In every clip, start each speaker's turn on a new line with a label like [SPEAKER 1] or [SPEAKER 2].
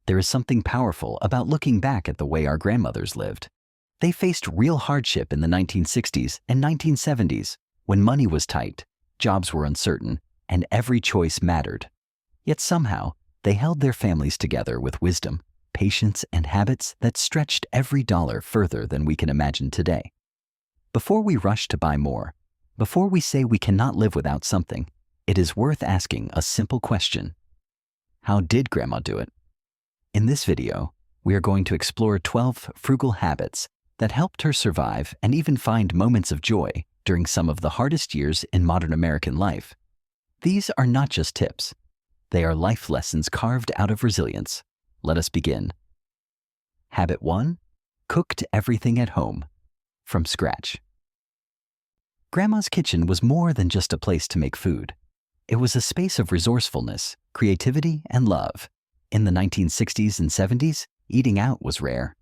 [SPEAKER 1] There is something powerful about looking back at the way our grandmothers lived. They faced real hardship in the 1960s and 1970s when money was tight, jobs were uncertain, and every choice mattered. Yet somehow, they held their families together with wisdom, patience, and habits that stretched every dollar further than we can imagine today. Before we rush to buy more, before we say we cannot live without something, it is worth asking a simple question. How did Grandma do it? In this video, we are going to explore 12 frugal habits that helped her survive and even find moments of joy during some of the hardest years in modern American life. These are not just tips. They are life lessons carved out of resilience. Let us begin. Habit 1. Cooked everything at home, from scratch. Grandma's kitchen was more than just a place to make food. It was a space of resourcefulness, creativity, and love. In the 1960s and 70s, eating out was rare.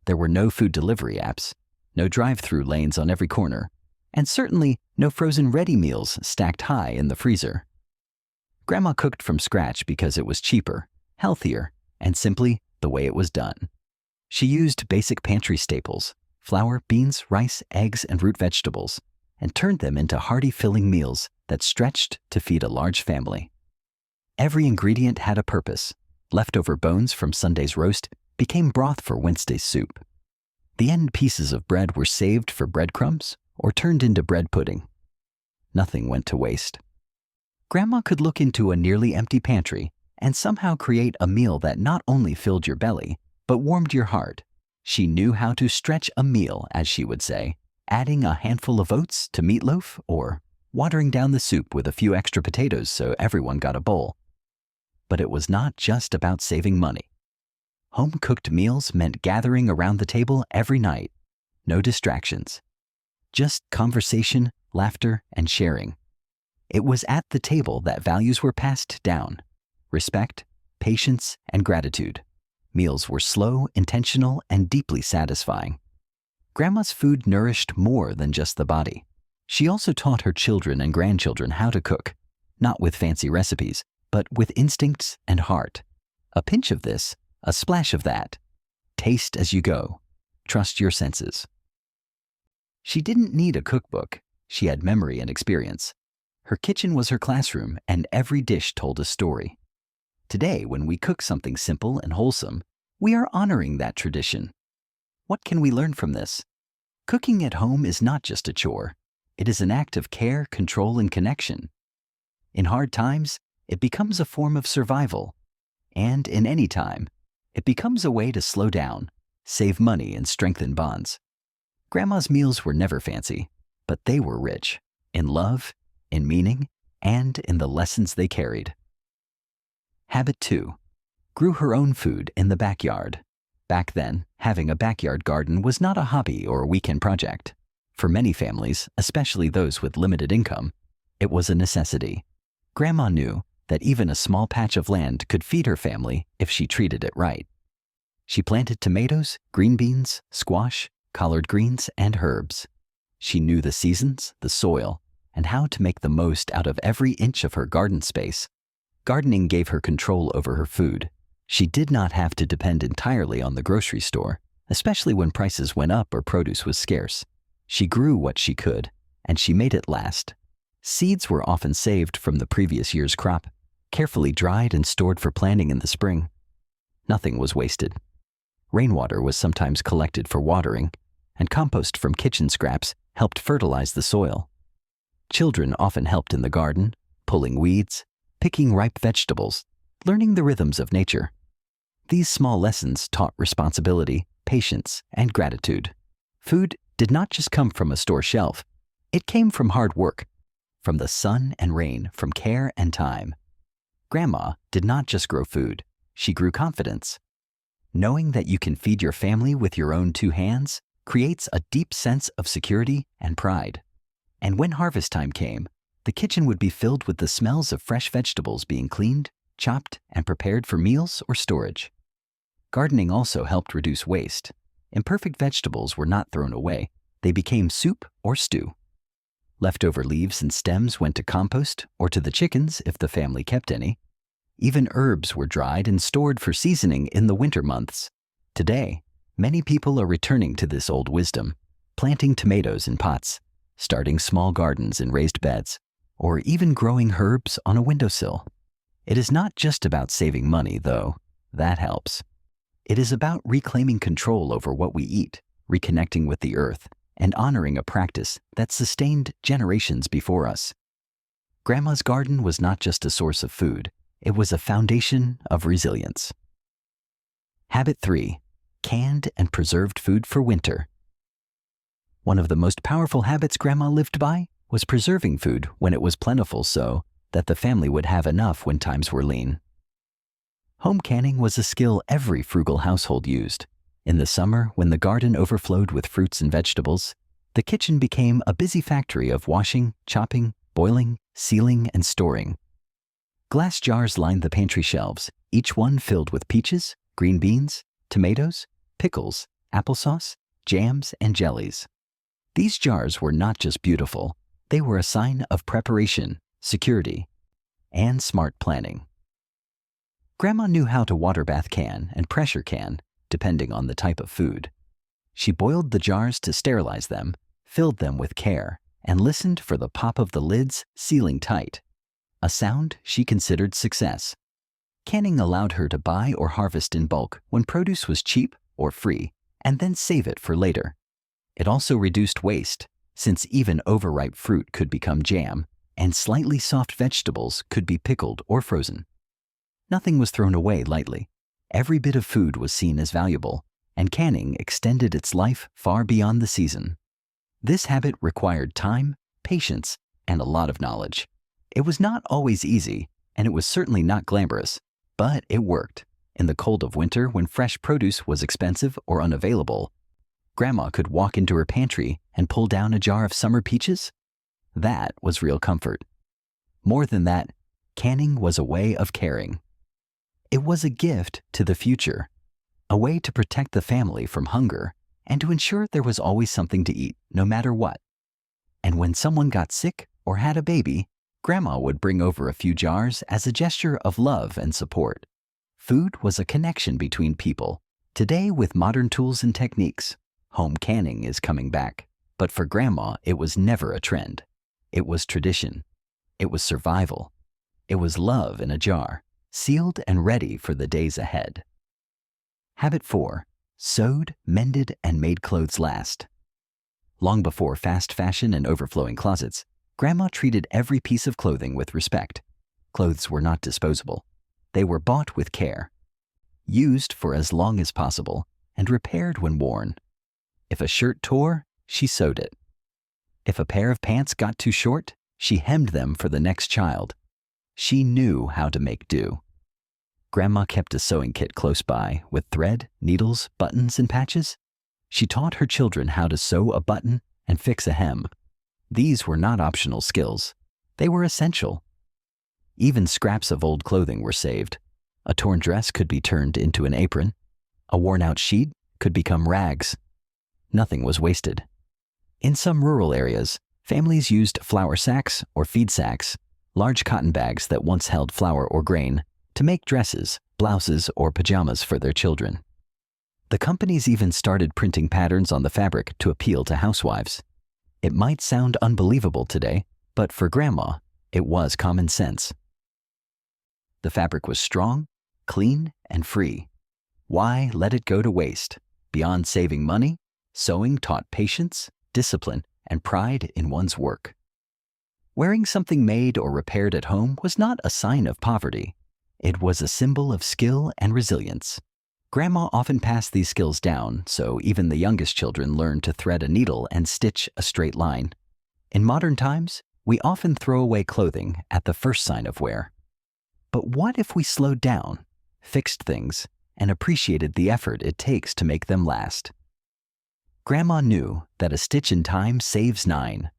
[SPEAKER 1] There were no food delivery apps, no drive-through lanes on every corner, and certainly no frozen ready meals stacked high in the freezer. Grandma cooked from scratch because it was cheaper, healthier, and simply the way it was done. She used basic pantry staples, flour, beans, rice, eggs, and root vegetables, and turned them into hearty, filling meals that stretched to feed a large family. Every ingredient had a purpose. Leftover bones from Sunday's roast became broth for Wednesday's soup. The end pieces of bread were saved for breadcrumbs or turned into bread pudding. Nothing went to waste. Grandma could look into a nearly empty pantry and somehow create a meal that not only filled your belly, but warmed your heart. She knew how to stretch a meal, as she would say, adding a handful of oats to meatloaf or watering down the soup with a few extra potatoes so everyone got a bowl. But it was not just about saving money. Home-cooked meals meant gathering around the table every night. No distractions. Just conversation, laughter, and sharing. It was at the table that values were passed down. Respect, patience, and gratitude. Meals were slow, intentional, and deeply satisfying. Grandma's food nourished more than just the body. She also taught her children and grandchildren how to cook, not with fancy recipes, but with instincts and heart. A pinch of this, a splash of that. Taste as you go. Trust your senses. She didn't need a cookbook. She had memory and experience. Her kitchen was her classroom, and every dish told a story. Today, when we cook something simple and wholesome, we are honoring that tradition. What can we learn from this? Cooking at home is not just a chore. It is an act of care, control, and connection. In hard times, it becomes a form of survival. And in any time, it becomes a way to slow down, save money, and strengthen bonds. Grandma's meals were never fancy, but they were rich in love, in meaning, and in the lessons they carried. Habit 2. Grew her own food in the backyard. Back then, having a backyard garden was not a hobby or a weekend project. For many families, especially those with limited income, it was a necessity. Grandma knew that even a small patch of land could feed her family if she treated it right. She planted tomatoes, green beans, squash, collard greens, and herbs. She knew the seasons, the soil, and how to make the most out of every inch of her garden space. Gardening gave her control over her food. She did not have to depend entirely on the grocery store, especially when prices went up or produce was scarce. She grew what she could, and she made it last. Seeds were often saved from the previous year's crop, carefully dried and stored for planting in the spring. Nothing was wasted. Rainwater was sometimes collected for watering, and compost from kitchen scraps helped fertilize the soil. Children often helped in the garden, pulling weeds, picking ripe vegetables, learning the rhythms of nature. These small lessons taught responsibility, patience, and gratitude. Food did not just come from a store shelf. It came from hard work, from the sun and rain, from care and time. Grandma did not just grow food. She grew confidence. Knowing that you can feed your family with your own two hands creates a deep sense of security and pride. And when harvest time came, the kitchen would be filled with the smells of fresh vegetables being cleaned, chopped, and prepared for meals or storage. Gardening also helped reduce waste. Imperfect vegetables were not thrown away. They became soup or stew. Leftover leaves and stems went to compost or to the chickens if the family kept any. Even herbs were dried and stored for seasoning in the winter months. Today, many people are returning to this old wisdom, planting tomatoes in pots, starting small gardens in raised beds, or even growing herbs on a windowsill. It is not just about saving money, though. That helps. It is about reclaiming control over what we eat, reconnecting with the earth, and honoring a practice that sustained generations before us. Grandma's garden was not just a source of food, it was a foundation of resilience. Habit 3. Canned and preserved food for winter. One of the most powerful habits Grandma lived by was preserving food when it was plentiful so that the family would have enough when times were lean. Home canning was a skill every frugal household used. In the summer, when the garden overflowed with fruits and vegetables, the kitchen became a busy factory of washing, chopping, boiling, sealing, and storing. Glass jars lined the pantry shelves, each one filled with peaches, green beans, tomatoes, pickles, applesauce, jams, and jellies. These jars were not just beautiful, they were a sign of preparation, security, and smart planning. Grandma knew how to water bath can and pressure can, depending on the type of food. She boiled the jars to sterilize them, filled them with care, and listened for the pop of the lids sealing tight, a sound she considered success. Canning allowed her to buy or harvest in bulk when produce was cheap or free, and then save it for later. It also reduced waste, since even overripe fruit could become jam, and slightly soft vegetables could be pickled or frozen. Nothing was thrown away lightly. Every bit of food was seen as valuable, and canning extended its life far beyond the season. This habit required time, patience, and a lot of knowledge. It was not always easy, and it was certainly not glamorous, but it worked. In the cold of winter, when fresh produce was expensive or unavailable, Grandma could walk into her pantry and pull down a jar of summer peaches. That was real comfort. More than that, canning was a way of caring. It was a gift to the future, a way to protect the family from hunger and to ensure there was always something to eat, no matter what. And when someone got sick or had a baby, Grandma would bring over a few jars as a gesture of love and support. Food was a connection between people. Today, with modern tools and techniques, home canning is coming back. But for Grandma, it was never a trend. It was tradition. It was survival. It was love in a jar, sealed and ready for the days ahead. Habit 4. Sewed, mended, and made clothes last. Long before fast fashion and overflowing closets, Grandma treated every piece of clothing with respect. Clothes were not disposable. They were bought with care, used for as long as possible, and repaired when worn. If a shirt tore, she sewed it. If a pair of pants got too short, she hemmed them for the next child. She knew how to make do. Grandma kept a sewing kit close by with thread, needles, buttons, and patches. She taught her children how to sew a button and fix a hem. These were not optional skills. They were essential. Even scraps of old clothing were saved. A torn dress could be turned into an apron. A worn-out sheet could become rags. Nothing was wasted. In some rural areas, families used flour sacks or feed sacks, large cotton bags that once held flour or grain, to make dresses, blouses, or pajamas for their children. The companies even started printing patterns on the fabric to appeal to housewives. It might sound unbelievable today, but for Grandma, it was common sense. The fabric was strong, clean, and free. Why let it go to waste? Beyond saving money, sewing taught patience, discipline, and pride in one's work. Wearing something made or repaired at home was not a sign of poverty. It was a symbol of skill and resilience. Grandma often passed these skills down, so even the youngest children learned to thread a needle and stitch a straight line. In modern times, we often throw away clothing at the first sign of wear. But what if we slowed down, fixed things, and appreciated the effort it takes to make them last? Grandma knew that a stitch in time saves 9.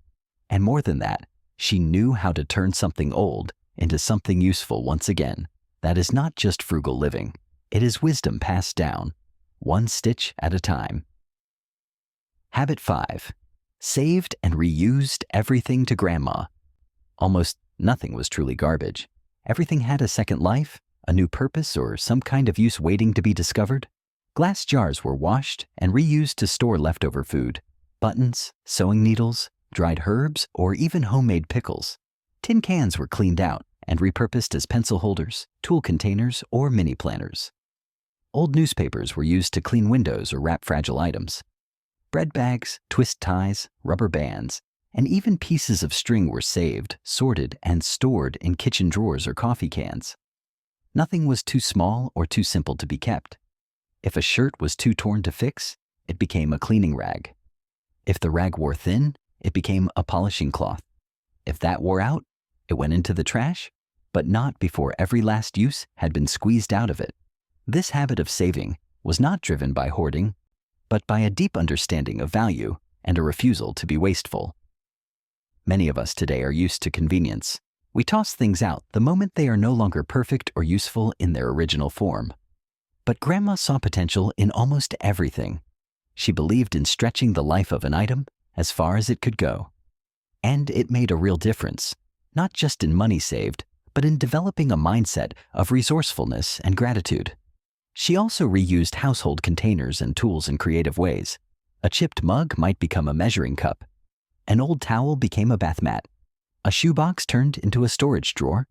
[SPEAKER 1] And more than that, she knew how to turn something old into something useful once again. That is not just frugal living. It is wisdom passed down, one stitch at a time. Habit 5. Saved and reused everything to Grandma. Almost nothing was truly garbage. Everything had a second life, A new purpose or some kind of use waiting to be discovered? Glass jars were washed and reused to store leftover food. Buttons, sewing needles, dried herbs, or even homemade pickles. Tin cans were cleaned out and repurposed as pencil holders, tool containers, or mini planners. Old newspapers were used to clean windows or wrap fragile items. Bread bags, twist ties, rubber bands, and even pieces of string were saved, sorted, and stored in kitchen drawers or coffee cans. Nothing was too small or too simple to be kept. If a shirt was too torn to fix, it became a cleaning rag. If the rag wore thin, it became a polishing cloth. If that wore out, it went into the trash, but not before every last use had been squeezed out of it. This habit of saving was not driven by hoarding, but by a deep understanding of value and a refusal to be wasteful. Many of us today are used to convenience. We toss things out the moment they are no longer perfect or useful in their original form. But Grandma saw potential in almost everything. She believed in stretching the life of an item as far as it could go. And it made a real difference, not just in money saved, but in developing a mindset of resourcefulness and gratitude. She also reused household containers and tools in creative ways. A chipped mug might become a measuring cup. An old towel became a bath mat. A shoebox turned into a storage drawer.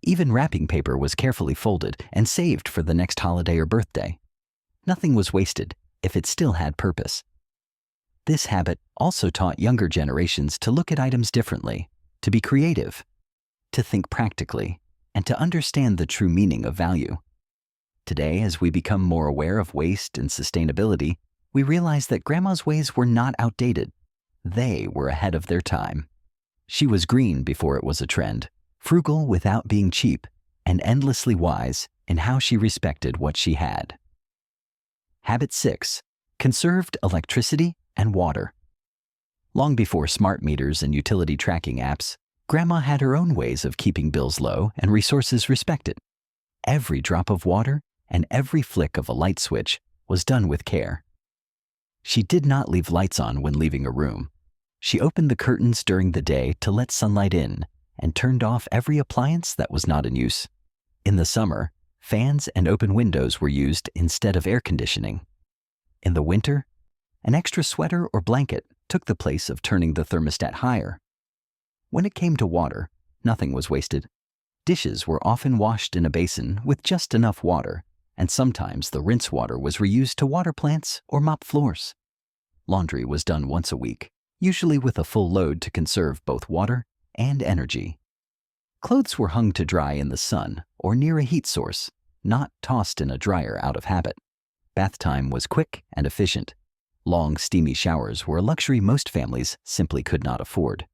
[SPEAKER 1] Even wrapping paper was carefully folded and saved for the next holiday or birthday. Nothing was wasted if it still had purpose. This habit also taught younger generations to look at items differently, to be creative, to think practically, and to understand the true meaning of value. Today, as we become more aware of waste and sustainability, we realize that Grandma's ways were not outdated. They were ahead of their time. She was green before it was a trend, frugal without being cheap, and endlessly wise in how she respected what she had. Habit 6. Conserved electricity and water. Long before smart meters and utility tracking apps, Grandma had her own ways of keeping bills low and resources respected. Every drop of water and every flick of a light switch was done with care. She did not leave lights on when leaving a room. She opened the curtains during the day to let sunlight in and turned off every appliance that was not in use. In the summer, fans and open windows were used instead of air conditioning. In the winter, an extra sweater or blanket took the place of turning the thermostat higher. When it came to water, nothing was wasted. Dishes were often washed in a basin with just enough water, and sometimes the rinse water was reused to water plants or mop floors. Laundry was done once a week, usually with a full load to conserve both water and energy. Clothes were hung to dry in the sun or near a heat source, not tossed in a dryer out of habit. Bath time was quick and efficient. Long, steamy showers were a luxury most families simply could not afford.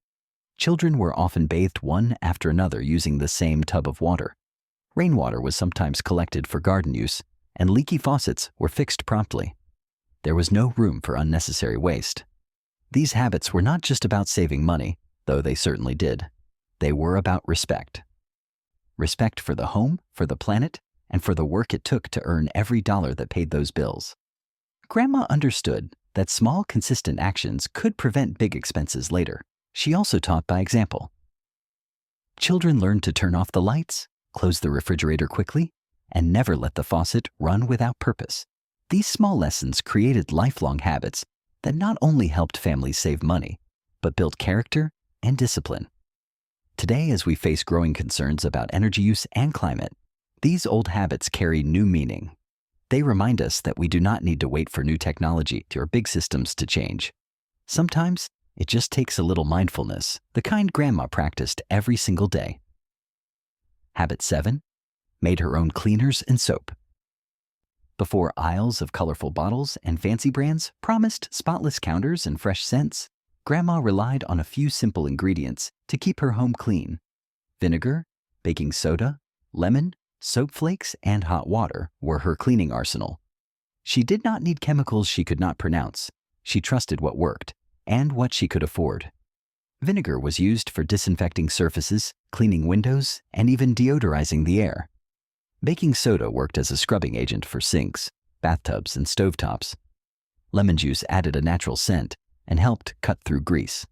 [SPEAKER 1] Children were often bathed one after another using the same tub of water. Rainwater was sometimes collected for garden use, and leaky faucets were fixed promptly. There was no room for unnecessary waste. These habits were not just about saving money, though they certainly did. They were about respect. Respect for the home, for the planet, and for the work it took to earn every dollar that paid those bills. Grandma understood that small, consistent actions could prevent big expenses later. She also taught by example. Children learned to turn off the lights, close the refrigerator quickly, and never let the faucet run without purpose. These small lessons created lifelong habits that not only helped families save money, but built character and discipline. Today, as we face growing concerns about energy use and climate, these old habits carry new meaning. They remind us that we do not need to wait for new technology or big systems to change. Sometimes, it just takes a little mindfulness, the kind Grandma practiced every single day. Habit 7. Made her own cleaners and soap. Before aisles of colorful bottles and fancy brands promised spotless counters and fresh scents, Grandma relied on a few simple ingredients to keep her home clean. Vinegar, baking soda, lemon, soap flakes, and hot water were her cleaning arsenal. She did not need chemicals she could not pronounce. She trusted what worked and what she could afford. Vinegar was used for disinfecting surfaces, cleaning windows, and even deodorizing the air. Baking soda worked as a scrubbing agent for sinks, bathtubs, and stovetops. Lemon juice added a natural scent and helped cut through grease.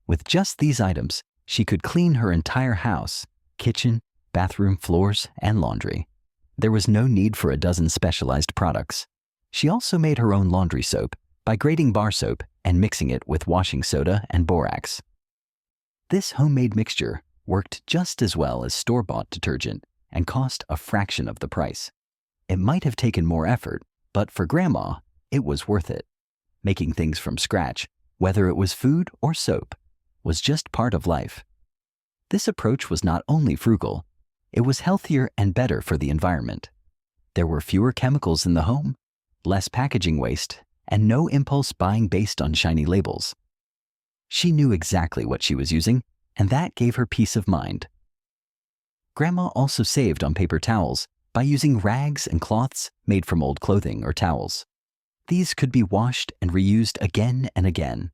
[SPEAKER 1] With just these items, she could clean her entire house, kitchen, bathroom floors, and laundry. There was no need for a dozen specialized products. She also made her own laundry soap by grating bar soap and mixing it with washing soda and borax. This homemade mixture worked just as well as store-bought detergent and cost a fraction of the price. It might have taken more effort, but for Grandma, it was worth it. Making things from scratch, whether it was food or soap, was just part of life. This approach was not only frugal, it was healthier and better for the environment. There were fewer chemicals in the home, less packaging waste, and no impulse buying based on shiny labels. She knew exactly what she was using, and that gave her peace of mind. Grandma also saved on paper towels by using rags and cloths made from old clothing or towels. These could be washed and reused again and again.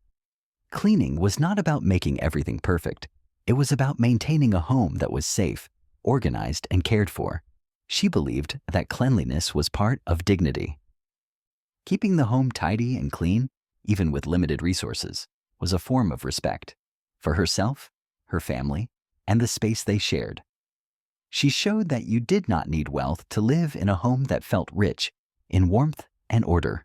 [SPEAKER 1] Cleaning was not about making everything perfect. It was about maintaining a home that was safe, organized, and cared for. She believed that cleanliness was part of dignity. Keeping the home tidy and clean, even with limited resources, was a form of respect for herself, her family, and the space they shared. She showed that you did not need wealth to live in a home that felt rich in warmth and order.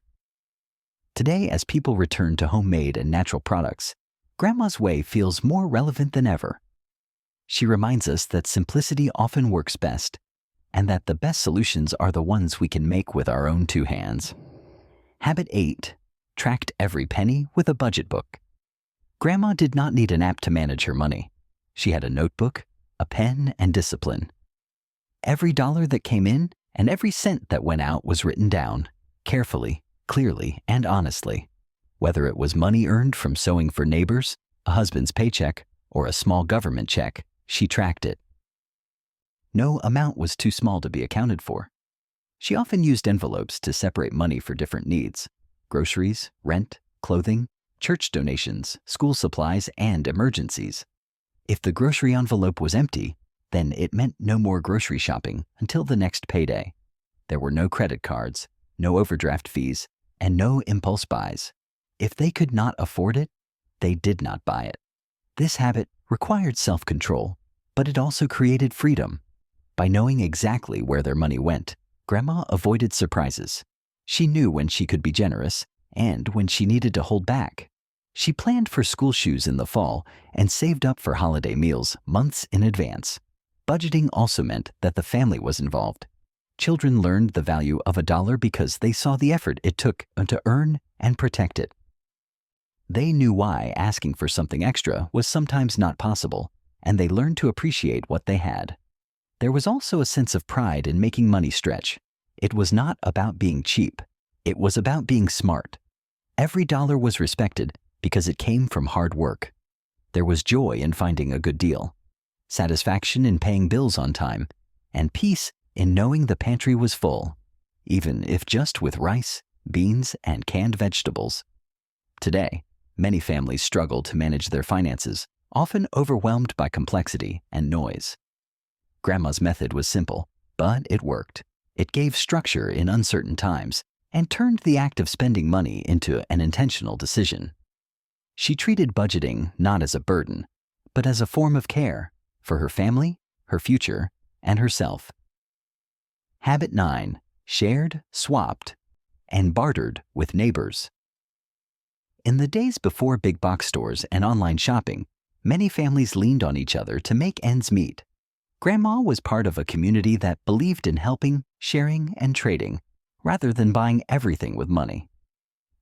[SPEAKER 1] Today, as people return to homemade and natural products, Grandma's way feels more relevant than ever. She reminds us that simplicity often works best, and that the best solutions are the ones we can make with our own two hands. Habit 8. Tracked every penny with a budget book. Grandma did not need an app to manage her money. She had a notebook, a pen, and discipline. Every dollar that came in and every cent that went out was written down, carefully, clearly, and honestly. Whether it was money earned from sewing for neighbors, a husband's paycheck, or a small government check, she tracked it. No amount was too small to be accounted for. She often used envelopes to separate money for different needs: groceries, rent, clothing, church donations, school supplies, and emergencies. If the grocery envelope was empty, then it meant no more grocery shopping until the next payday. There were no credit cards, no overdraft fees, and no impulse buys. If they could not afford it, they did not buy it. This habit required self-control, but it also created freedom. By knowing exactly where their money went, Grandma avoided surprises. She knew when she could be generous and when she needed to hold back. She planned for school shoes in the fall and saved up for holiday meals months in advance. Budgeting also meant that the family was involved. Children learned the value of a dollar because they saw the effort it took to earn and protect it. They knew why asking for something extra was sometimes not possible, and they learned to appreciate what they had. There was also a sense of pride in making money stretch. It was not about being cheap. It was about being smart. Every dollar was respected because it came from hard work. There was joy in finding a good deal, satisfaction in paying bills on time, and peace in knowing the pantry was full, even if just with rice, beans, and canned vegetables. Today, many families struggle to manage their finances, often overwhelmed by complexity and noise. Grandma's method was simple, but it worked. It gave structure in uncertain times and turned the act of spending money into an intentional decision. She treated budgeting not as a burden, but as a form of care for her family, her future, and herself. Habit 9. Shared, swapped, and bartered with neighbors. In the days before big box stores and online shopping, many families leaned on each other to make ends meet. Grandma was part of a community that believed in helping, sharing, and trading, rather than buying everything with money.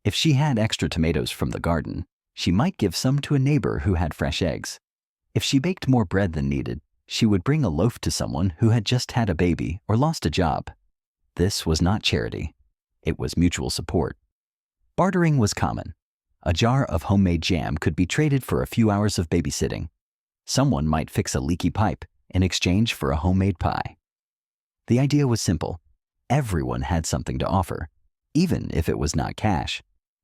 [SPEAKER 1] If she had extra tomatoes from the garden, she might give some to a neighbor who had fresh eggs. If she baked more bread than needed, she would bring a loaf to someone who had just had a baby or lost a job. This was not charity. It was mutual support. Bartering was common. A jar of homemade jam could be traded for a few hours of babysitting. Someone might fix a leaky pipe in exchange for a homemade pie. The idea was simple. Everyone had something to offer, even if it was not cash.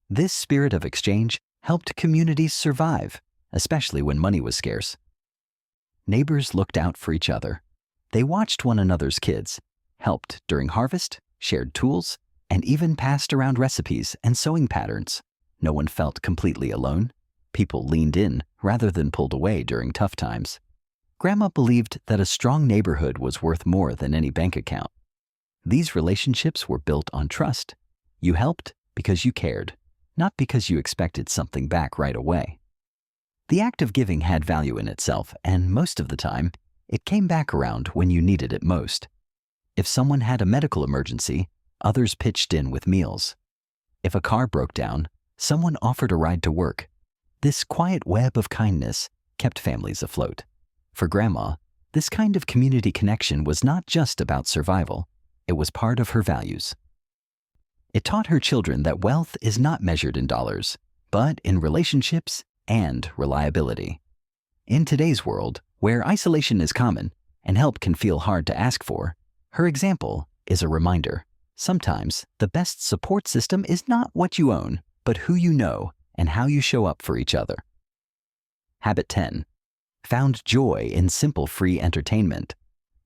[SPEAKER 1] This spirit of exchange helped communities survive, especially when money was scarce. Neighbors looked out for each other. They watched one another's kids, helped during harvest, shared tools, and even passed around recipes and sewing patterns. No one felt completely alone. People leaned in rather than pulled away during tough times. Grandma believed that a strong neighborhood was worth more than any bank account. These relationships were built on trust. You helped because you cared, not because you expected something back right away. The act of giving had value in itself, and most of the time, it came back around when you needed it most. If someone had a medical emergency, others pitched in with meals. If a car broke down, someone offered a ride to work. This quiet web of kindness kept families afloat. For Grandma, this kind of community connection was not just about survival, it was part of her values. It taught her children that wealth is not measured in dollars, but in relationships and reliability. In today's world, where isolation is common and help can feel hard to ask for, her example is a reminder. Sometimes the best support system is not what you own, but who you know and how you show up for each other. Habit 10. Found joy in simple free entertainment.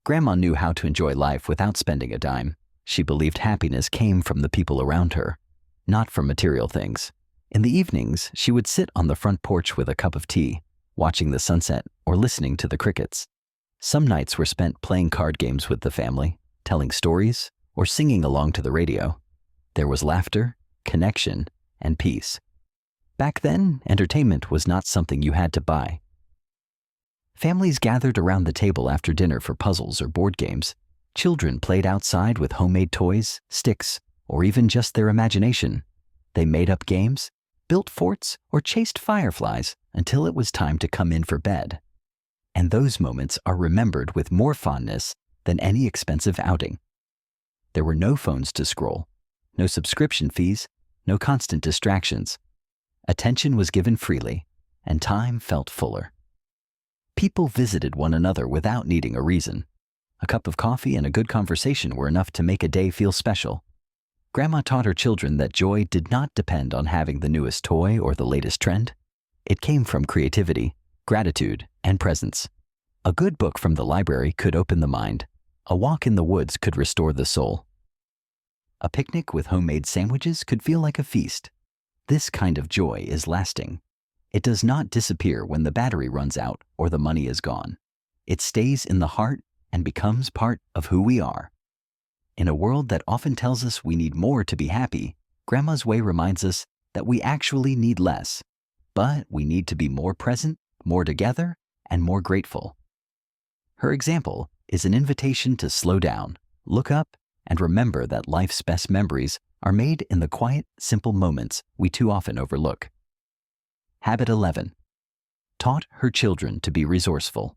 [SPEAKER 1] Grandma knew how to enjoy life without spending a dime. She believed happiness came from the people around her, not from material things. In the evenings, she would sit on the front porch with a cup of tea, watching the sunset or listening to the crickets. Some nights were spent playing card games with the family, telling stories, or singing along to the radio. There was laughter, connection, and peace. Back then, entertainment was not something you had to buy. Families gathered around the table after dinner for puzzles or board games. Children played outside with homemade toys, sticks, or even just their imagination. They made up games, built forts, or chased fireflies until it was time to come in for bed. And those moments are remembered with more fondness than any expensive outing. There were no phones to scroll, no subscription fees, no constant distractions. Attention was given freely, and time felt fuller. People visited one another without needing a reason. A cup of coffee and a good conversation were enough to make a day feel special. Grandma taught her children that joy did not depend on having the newest toy or the latest trend. It came from creativity, gratitude, and presence. A good book from the library could open the mind. A walk in the woods could restore the soul. A picnic with homemade sandwiches could feel like a feast. This kind of joy is lasting. It does not disappear when the battery runs out or the money is gone. It stays in the heart and becomes part of who we are. In a world that often tells us we need more to be happy, Grandma's way reminds us that we actually need less, but we need to be more present, more together, and more grateful. Her example is an invitation to slow down, look up, and remember that life's best memories are made in the quiet, simple moments we too often overlook. Habit 11. Taught her children to be resourceful.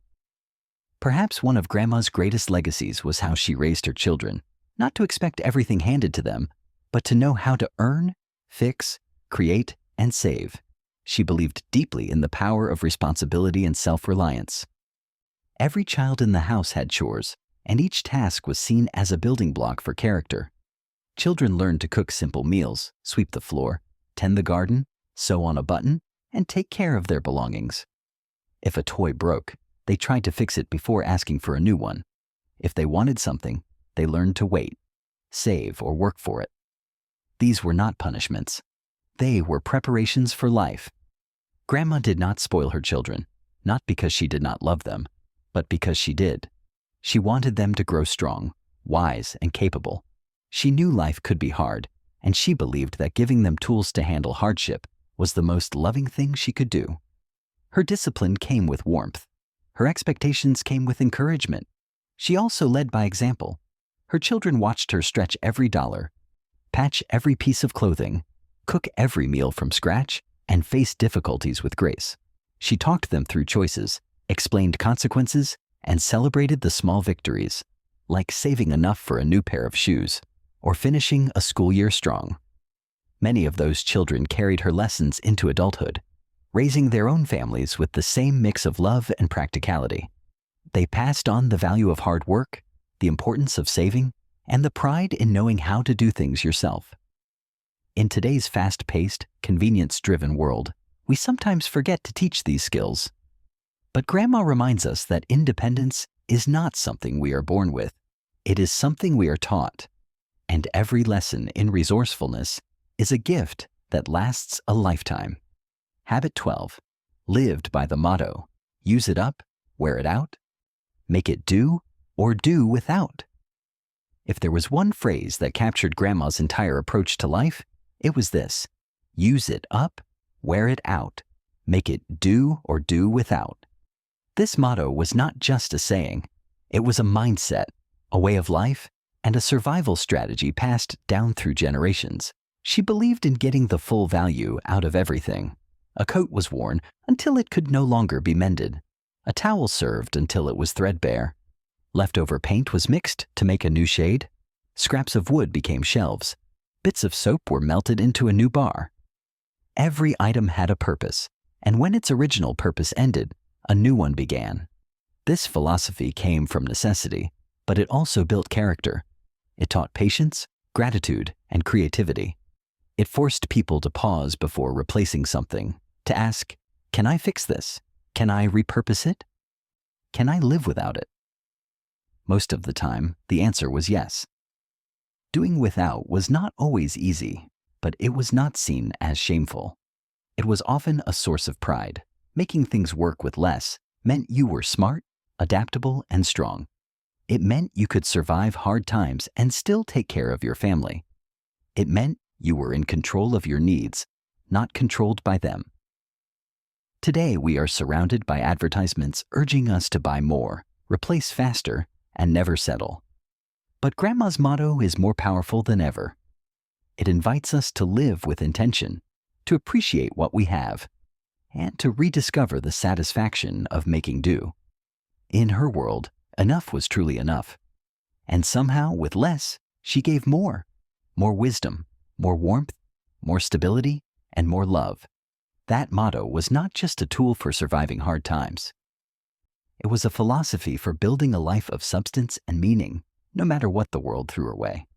[SPEAKER 1] Perhaps one of Grandma's greatest legacies was how she raised her children, not to expect everything handed to them, but to know how to earn, fix, create, and save. She believed deeply in the power of responsibility and self-reliance. Every child in the house had chores, and each task was seen as a building block for character. Children learned to cook simple meals, sweep the floor, tend the garden, sew on a button, and take care of their belongings. If a toy broke, they tried to fix it before asking for a new one. If they wanted something, they learned to wait, save, or work for it. These were not punishments. They were preparations for life. Grandma did not spoil her children, not because she did not love them, but because she did. She wanted them to grow strong, wise, and capable. She knew life could be hard, and she believed that giving them tools to handle hardship was the most loving thing she could do. Her discipline came with warmth. Her expectations came with encouragement. She also led by example. Her children watched her stretch every dollar, patch every piece of clothing, cook every meal from scratch, and face difficulties with grace. She talked them through choices, explained consequences, and celebrated the small victories, like saving enough for a new pair of shoes or finishing a school year strong. Many of those children carried her lessons into adulthood, raising their own families with the same mix of love and practicality. They passed on the value of hard work, the importance of saving, and the pride in knowing how to do things yourself. In today's fast-paced, convenience-driven world, we sometimes forget to teach these skills. But Grandma reminds us that independence is not something we are born with. It is something we are taught. And every lesson in resourcefulness is a gift that lasts a lifetime. Habit 12. Lived by the motto, use it up, wear it out, make it do or do without. If there was one phrase that captured Grandma's entire approach to life, it was this: use it up, wear it out, make it do or do without. This motto was not just a saying. It was a mindset, a way of life, and a survival strategy passed down through generations. She believed in getting the full value out of everything. A coat was worn until it could no longer be mended. A towel served until it was threadbare. Leftover paint was mixed to make a new shade. Scraps of wood became shelves. Bits of soap were melted into a new bar. Every item had a purpose, and when its original purpose ended, a new one began. This philosophy came from necessity, but it also built character. It taught patience, gratitude, and creativity. It forced people to pause before replacing something, to ask, can I fix this? Can I repurpose it? Can I live without it? Most of the time, the answer was yes. Doing without was not always easy, but it was not seen as shameful. It was often a source of pride. Making things work with less meant you were smart, adaptable, and strong. It meant you could survive hard times and still take care of your family. It meant you were in control of your needs, not controlled by them. Today, we are surrounded by advertisements urging us to buy more, replace faster, and never settle. But Grandma's motto is more powerful than ever. It invites us to live with intention, to appreciate what we have, and to rediscover the satisfaction of making do. In her world, enough was truly enough. And somehow, with less, she gave more. More wisdom, more warmth, more stability, and more love. That motto was not just a tool for surviving hard times. It was a philosophy for building a life of substance and meaning, no matter what the world threw her way.